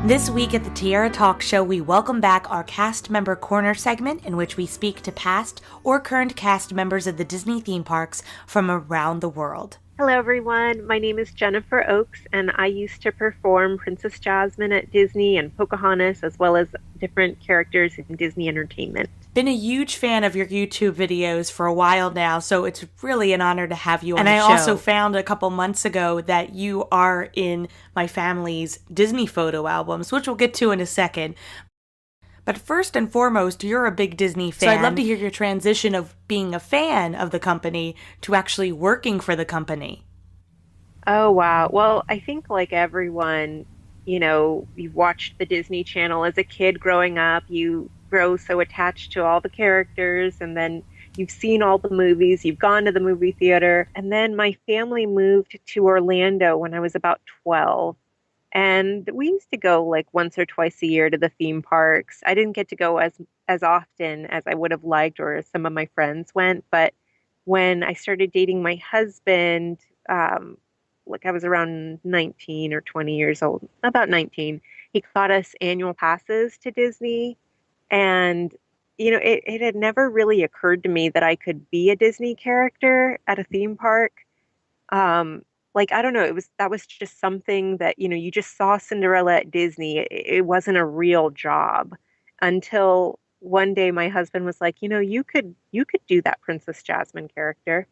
This week at the Tiara Talk Show, we welcome back our Cast Member Corner segment in which we speak to past or current cast members of the Disney theme parks from around the world. Hello, everyone. My name is Jennifer Oakes, and I used to perform Princess Jasmine at Disney and Pocahontas, as well as different characters in Disney Entertainment. Been a huge fan of your YouTube videos for a while now, so it's really an honor to have you on the show. And I also found a couple months ago that you are in my family's Disney photo albums, which we'll get to in a second. But first and foremost, you're a big Disney fan. So I'd love to hear your transition of being a fan of the company to actually working for the company. Oh, wow. Well, I think like everyone, you've watched the Disney Channel as a kid growing up. You grow so attached to all the characters, and then you've seen all the movies. You've gone to the movie theater. And then my family moved to Orlando when I was about 12. And we used to go like once or twice a year to the theme parks. I didn't get to go as often as I would have liked, or some of my friends went. But when I started dating my husband, like I was around 19 or 20 years old, about 19, he got us annual passes to Disney. And, it had never really occurred to me that I could be a Disney character at a theme park. I don't know, that was just something that, you just saw Cinderella at Disney. It wasn't a real job until one day my husband was like, you could do that Princess Jasmine character.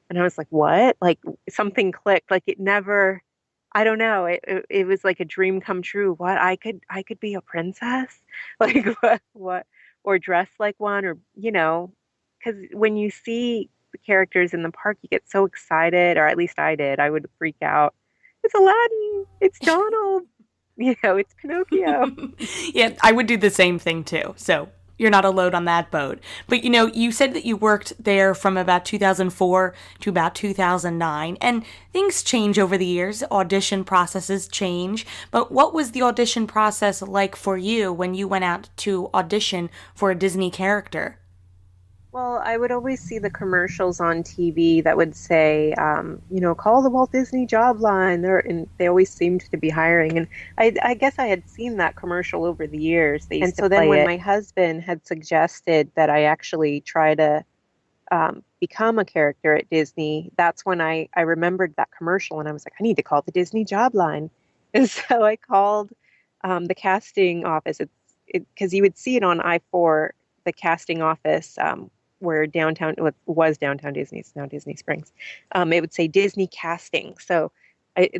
And I was like, what? Like something clicked. Like it never, I don't know. It was like a dream come true. What? I could be a princess? Like what? Or dress like one, or, because when you see the characters in the park, you get so excited, or at least I did. I would freak out. It's Aladdin. It's Donald. It's Pinocchio. Yeah, I would do the same thing too. So you're not alone on that boat. But, you said that you worked there from about 2004 to about 2009, and things change over the years. Audition processes change. But what was the audition process like for you when you went out to audition for a Disney character? Well, I would always see the commercials on TV that would say, call the Walt Disney job line. And they always seemed to be hiring. And I guess I had seen that commercial over the years. And so then when my husband had suggested that I actually try to become a character at Disney, that's when I remembered that commercial. And I was like, I need to call the Disney job line. And so I called the casting office. Because you would see it on I-4, the casting office, where downtown, it was downtown Disney, it's now Disney Springs. It would say Disney Casting. So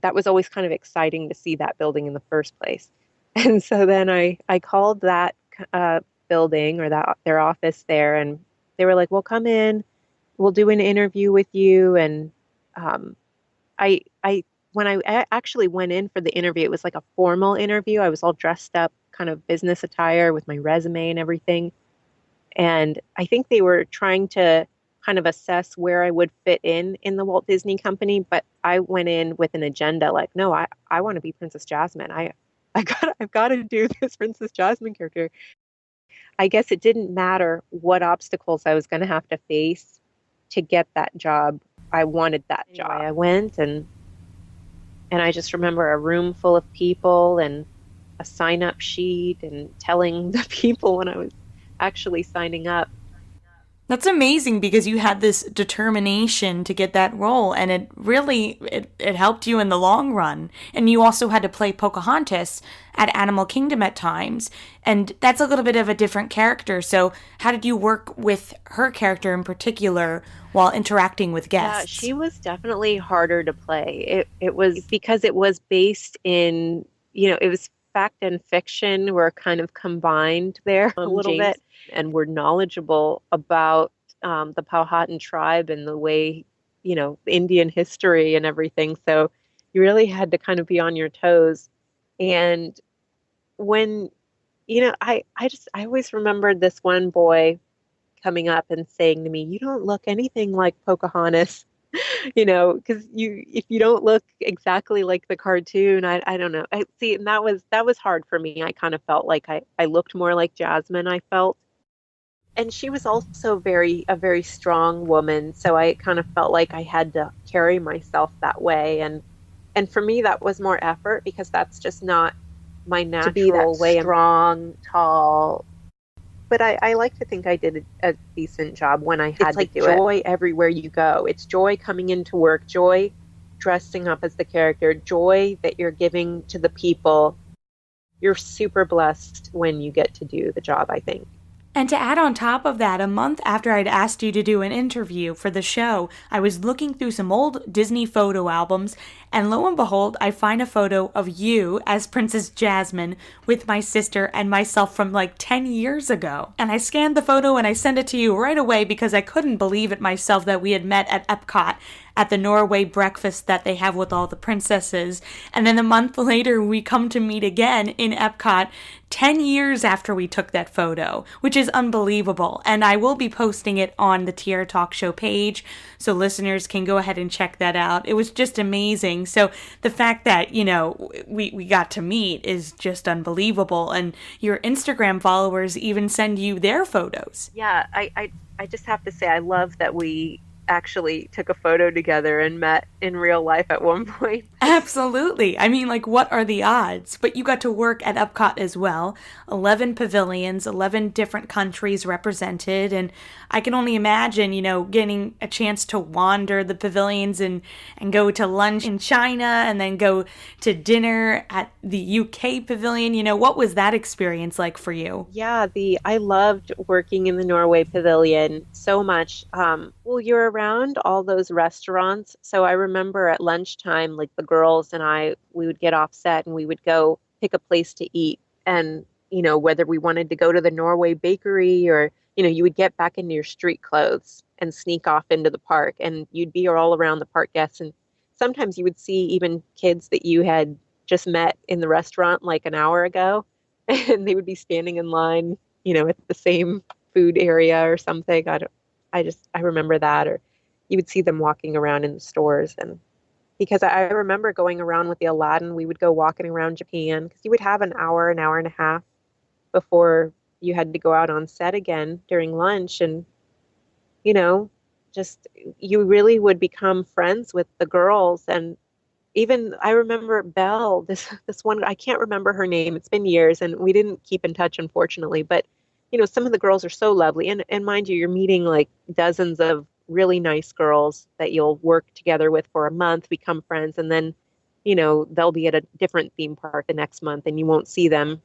that was always kind of exciting to see that building in the first place. And so then I called that building, or their office there, and they were like, well, come in, we'll do an interview with you. And when I actually went in for the interview, it was like a formal interview. I was all dressed up, kind of business attire with my resume and everything. And I think they were trying to kind of assess where I would fit in the Walt Disney Company. But I went in with an agenda like, no, I want to be Princess Jasmine. I've got to do this Princess Jasmine character. I guess it didn't matter what obstacles I was going to have to face to get that job. I wanted that job. I went and I just remember a room full of people and a sign-up sheet and telling the people when I was actually signing up. That's amazing, because you had this determination to get that role, and it really it helped you in the long run. And you also had to play Pocahontas at Animal Kingdom at times, and that's a little bit of a different character. So how did you work with her character in particular while interacting with guests? Yeah, she was definitely harder to play. It was because it was based in, it was fact and fiction were kind of combined there a little bit, and were knowledgeable about the Powhatan tribe and the way, Indian history and everything. So you really had to kind of be on your toes. And when, I always remembered this one boy coming up and saying to me, you don't look anything like Pocahontas. Because if you don't look exactly like the cartoon, I don't know. And that was hard for me. I kind of felt like I looked more like Jasmine, I felt. And she was also a very strong woman. So I kind of felt like I had to carry myself that way. And for me, that was more effort, because that's just not my to be that natural way. strong, tall. But I like to think I did a decent job when I had It's like to do joy it. everywhere you go. It's joy coming into work, joy dressing up as the character, joy that you're giving to the people. You're super blessed when you get to do the job, I think. And to add on top of that, a month after I'd asked you to do an interview for the show, I was looking through some old Disney photo albums, and lo and behold, I find a photo of you as Princess Jasmine with my sister and myself from like 10 years ago. And I scanned the photo and I sent it to you right away because I couldn't believe it myself that we had met at EPCOT at the Norway breakfast that they have with all the princesses. And then a month later, we come to meet again in EPCOT 10 years after we took that photo, which is unbelievable. And I will be posting it on the Tiara Talk Show page, so listeners can go ahead and check that out. It was just amazing. So the fact that, you know, we got to meet is just unbelievable. And your Instagram followers even send you their photos. Yeah, I just have to say, I love that we actually took a photo together and met in real life at one point. Absolutely. I mean, like, what are the odds? But you got to work at EPCOT as well. 11 pavilions, 11 different countries represented. And I can only imagine, you know, getting a chance to wander the pavilions and go to lunch in China and then go to dinner at the UK pavilion. You know, what was that experience like for you? Yeah, I loved working in the Norway pavilion so much. Well, you're around all those restaurants. So I remember at lunchtime, like the girls and we would get off set and we would go pick a place to eat. And, you know, whether we wanted to go to the Norway bakery or, you know, you would get back into your street clothes and sneak off into the park and you'd be all around the park guests. And sometimes you would see even kids that you had just met in the restaurant like an hour ago and they would be standing in line, you know, at the same food area or something. I remember that. Or you would see them walking around in the stores. And because I remember going around with the Aladdin, we would go walking around Japan because you would have an hour and a half before you had to go out on set again during lunch. And, you know, just you really would become friends with the girls. And even I remember Belle, this one, I can't remember her name. It's been years and we didn't keep in touch, unfortunately. But, you know, some of the girls are so lovely. And mind you, you're meeting like dozens of really nice girls that you'll work together with for a month, become friends. And then, you know, they'll be at a different theme park the next month and you won't see them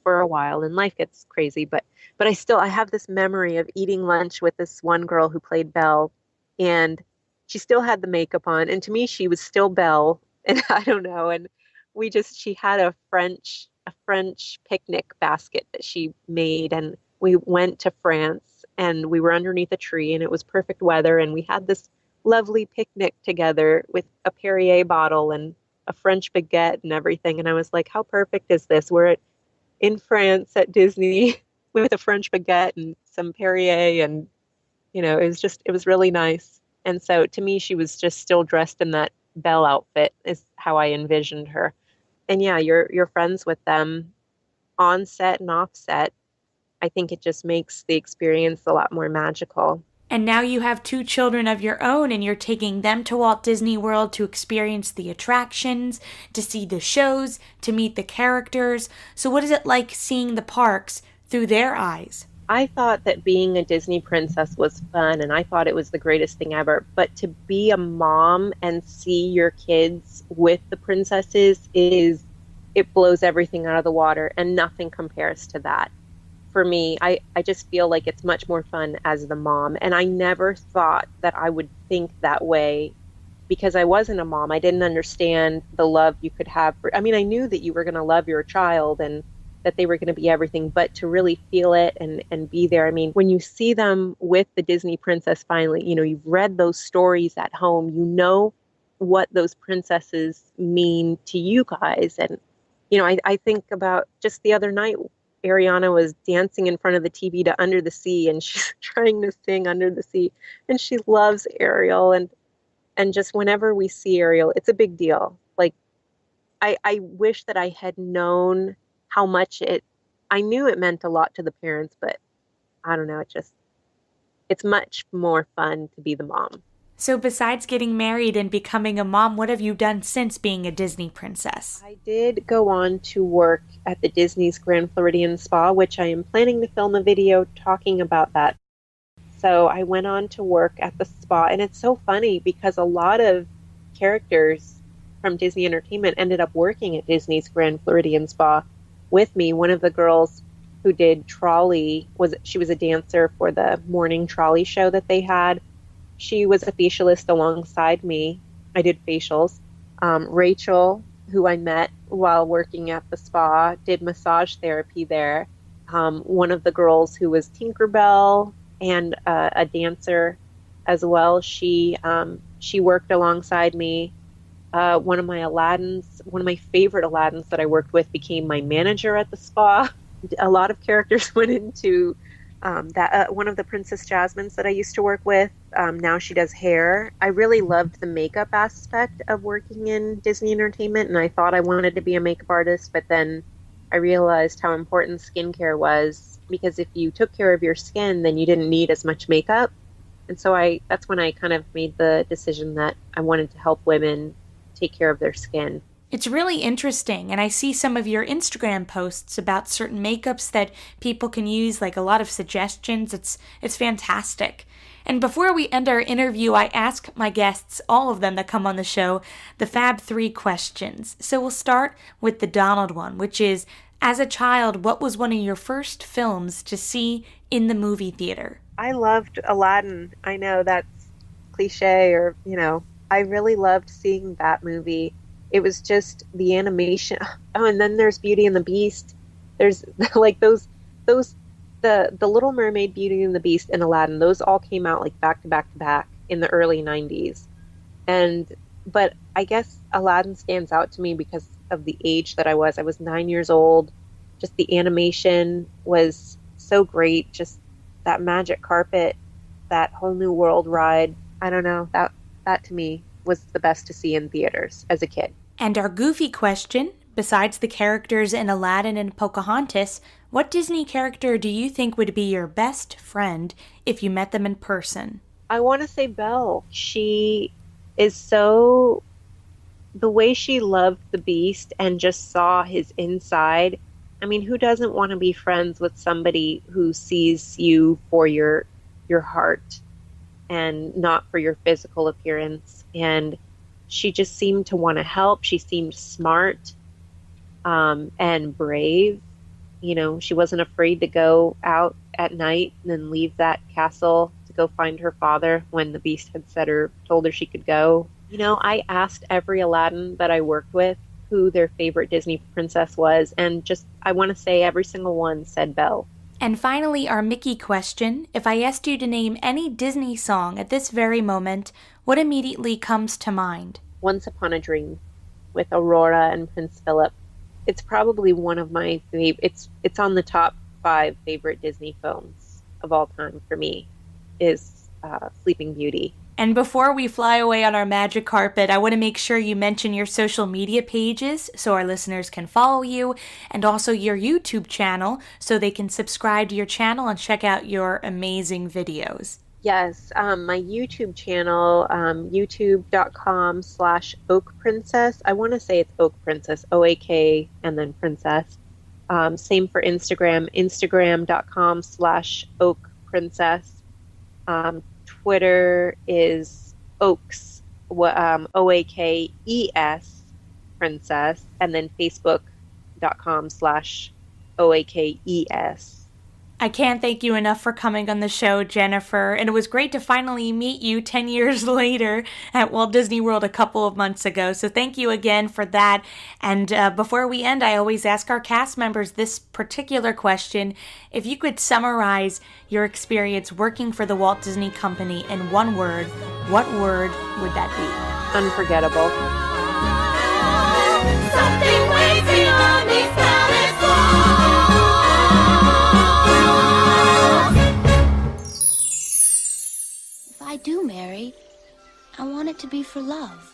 for a while and life gets crazy. But I have this memory of eating lunch with this one girl who played Belle and she still had the makeup on. And to me, she was still Belle. And I don't know. And she had a French picnic basket that she made. And we went to France and we were underneath a tree and it was perfect weather. And we had this lovely picnic together with a Perrier bottle and a French baguette and everything. And I was like, how perfect is this? In France at Disney with a French baguette and some Perrier. And, you know, it was really nice. And so to me, she was just still dressed in that Belle outfit is how I envisioned her. And yeah, you're friends with them on set and off set. I think it just makes the experience a lot more magical. And now you have 2 children of your own and you're taking them to Walt Disney World to experience the attractions, to see the shows, to meet the characters. So what is it like seeing the parks through their eyes? I thought that being a Disney princess was fun and I thought it was the greatest thing ever. But to be a mom and see your kids with the princesses it blows everything out of the water and nothing compares to that. For me, I just feel like it's much more fun as the mom. And I never thought that I would think that way because I wasn't a mom. I didn't understand the love you could have I mean, I knew that you were going to love your child and that they were going to be everything, but to really feel it and be there. I mean, when you see them with the Disney princess finally, you know, you've read those stories at home, you know what those princesses mean to you guys. And, you know, I think about just the other night, Ariana was dancing in front of the TV to Under the Sea and she's trying to sing Under the Sea and she loves Ariel. And just whenever we see Ariel, it's a big deal. Like, I wish that I had known how much I knew it meant a lot to the parents, but I don't know, it's much more fun to be the mom. So besides getting married and becoming a mom, what have you done since being a Disney princess? I did go on to work at the Disney's Grand Floridian Spa, which I am planning to film a video talking about that. So I went on to work at the spa, and it's so funny because a lot of characters from Disney Entertainment ended up working at Disney's Grand Floridian Spa with me. One of the girls who did Trolley she was a dancer for the morning Trolley show that they had. She was a facialist alongside me. I did facials. Rachel, who I met while working at the spa, did massage therapy there. One of the girls who was Tinkerbell and a dancer as well, she worked alongside me. One of my favorite Aladdins that I worked with became my manager at the spa. A lot of characters went into that. One of the Princess Jasmines that I used to work with, now she does hair. I really loved the makeup aspect of working in Disney Entertainment, and I thought I wanted to be a makeup artist, but then I realized how important skincare was, because if you took care of your skin, then you didn't need as much makeup. And so that's when I kind of made the decision that I wanted to help women take care of their skin. It's really interesting, and I see some of your Instagram posts about certain makeups that people can use, like a lot of suggestions. It's fantastic. And before we end our interview, I ask my guests, all of them that come on the show, the Fab 3 questions. So we'll start with the Donald one, which is, as a child, what was one of your first films to see in the movie theater? I loved Aladdin. I know that's cliche, or, I really loved seeing that movie. It was just the animation. Oh, and then there's Beauty and the Beast. There's like the Little Mermaid, Beauty and the Beast, and Aladdin. Those all came out like back to back to back in the early 90s. But I guess Aladdin stands out to me because of the age that I was. I was 9 years old. Just the animation was so great. Just that magic carpet, that whole new world ride. I don't know. That to me was the best to see in theaters as a kid. And our goofy question, besides the characters in Aladdin and Pocahontas, what Disney character do you think would be your best friend if you met them in person? I want to say Belle. She is so... The way she loved the Beast and just saw his inside. I mean, who doesn't want to be friends with somebody who sees you for your heart and not for your physical appearance? And she just seemed to want to help. She seemed smart and brave. She wasn't afraid to go out at night and then leave that castle to go find her father when the Beast had told her she could go. I asked every Aladdin that I worked with who their favorite Disney princess was, and I want to say every single one said Belle. And finally, our Mickey question. If I asked you to name any Disney song at this very moment, what immediately comes to mind? Once Upon a Dream with Aurora and Prince Philip. It's probably one of my favorite. It's on the top 5 favorite Disney films of all time for me, is Sleeping Beauty. And before we fly away on our magic carpet, I want to make sure you mention your social media pages so our listeners can follow you, and also your YouTube channel so they can subscribe to your channel and check out your amazing videos. Yes, my YouTube channel, youtube.com/Oak Princess. I want to say it's Oak Princess, OAK and then Princess. Same for Instagram, instagram.com/Oak Princess. Twitter is Oaks, OAKES Princess, and then facebook.com/OAKES. I can't thank you enough for coming on the show, Jennifer, and it was great to finally meet you 10 years later at Walt Disney World a couple of months ago, so thank you again for that. And before we end, I always ask our cast members this particular question. If you could summarize your experience working for the Walt Disney Company in one word, what word would that be? Unforgettable. Something waiting on these palace walls. If I do marry, I want it to be for love.